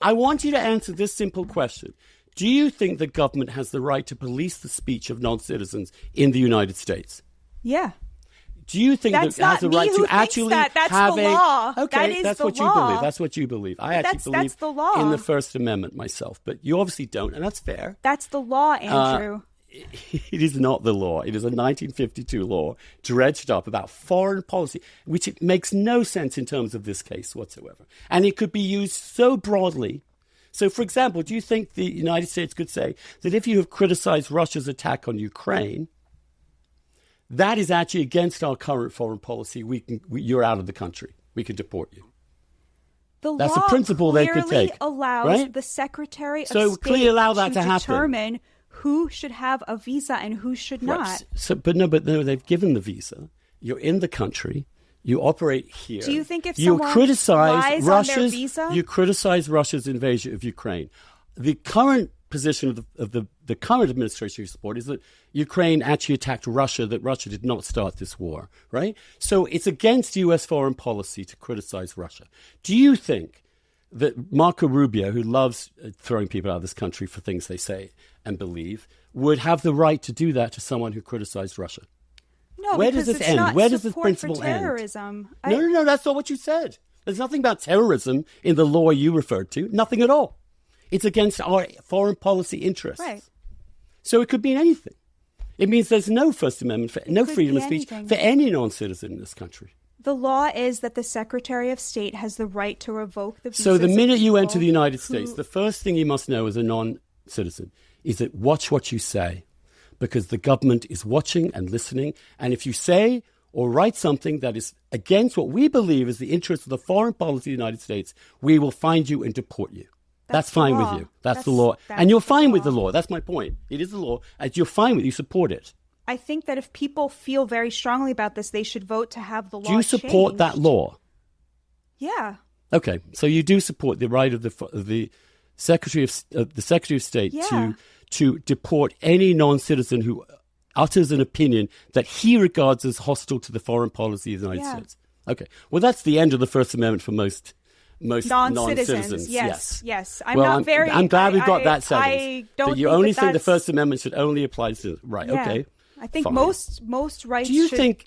I want you to answer this simple question. Do you think the government has the right to police the speech of non-citizens in the United States? Yeah. Do you think that it has the right to actually that's have the law. Okay, that's what you believe. That's what you believe. I actually believe that's the law. in the First Amendment myself, but you obviously don't, and that's fair. That's the law, Andrew. It is not the law. It is a 1952 law dredged up about foreign policy, which it makes no sense in terms of this case whatsoever. And it could be used so broadly. So, for example, do you think the United States could say that if you have criticized Russia's attack on Ukraine, that is actually against our current foreign policy, you're out of the country. We can deport you. That's a principle they could take. Allows right? the Secretary of State to determine who should have a visa and who should not. Right. But no, they've given the visa. You're in the country. You operate here. Do you think if someone lies on their visa? You criticize Russia's invasion of Ukraine. The current position of the current administration you support is that Ukraine actually attacked Russia, that Russia did not start this war, right? So it's against U.S. foreign policy to criticize Russia. Do you think that Marco Rubio, who loves throwing people out of this country for things they say and believe, would have the right to do that to someone who criticized Russia? No, where does this end? Where does this principle end? No, that's not what you said. There's nothing about terrorism in the law you referred to. Nothing at all. It's against our foreign policy interests. Right. So it could mean anything. It means there's no First Amendment, no freedom of speech for any non-citizen in this country. The law is that the Secretary of State has the right to revoke the visas. So the minute you enter the United States, the first thing you must know as a non-citizen is that watch what you say, because the government is watching and listening. And if you say or write something that is against what we believe is the interest of the foreign policy of the United States, we will find you and deport you. That's fine with you. That's the law. And you're fine with the law. That's my point. It is the law. And you're fine with it. You support it. I think that if people feel very strongly about this, they should vote to have the law changed. Do you support that law? Yeah. Okay. So you do support the right of the Secretary of State to deport any non-citizen who utters an opinion that he regards as hostile to the foreign policy of the United States. Okay. Well, that's the end of the First Amendment for most non-citizens. Yes. I'm glad we've got that settled. I don't. But you only think the First Amendment should only apply to right? Yeah. Okay. I think fine. most rights. Do you think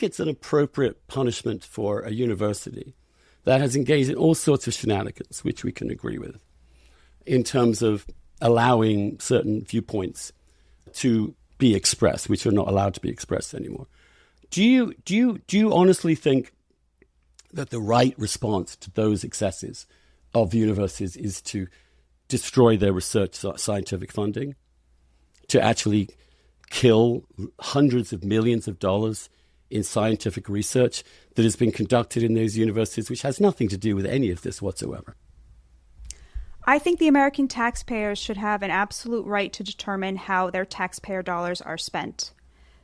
it's an appropriate punishment for a university that has engaged in all sorts of shenanigans, which we can agree with, in terms of allowing certain viewpoints to be expressed, which are not allowed to be expressed anymore? Do you honestly think that the right response to those excesses of universities is to destroy their research scientific funding, to actually kill hundreds of millions of dollars in scientific research that has been conducted in those universities, which has nothing to do with any of this whatsoever? I think the American taxpayers should have an absolute right to determine how their taxpayer dollars are spent.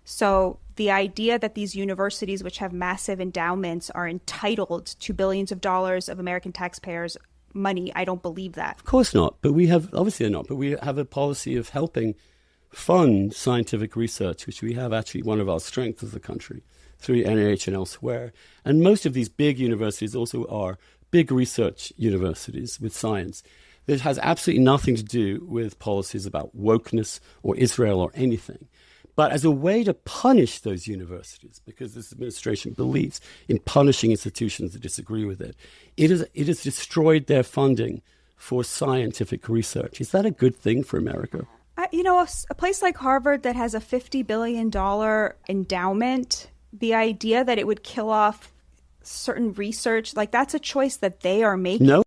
So the idea that these universities, which have massive endowments, are entitled to billions of dollars of American taxpayers' money, I don't believe that. Of course not. But we have, obviously they're not, but we have a policy of helping fund scientific research, which we have actually one of our strengths as a country through NIH and elsewhere. And most of these big universities also are big research universities with science that has absolutely nothing to do with policies about wokeness or Israel or anything. But as a way to punish those universities, because this administration believes in punishing institutions that disagree with it, it has destroyed their funding for scientific research. Is that a good thing for America? A place like Harvard that has a $50 billion endowment, the idea that it would kill off certain research, like that's a choice that they are making. No.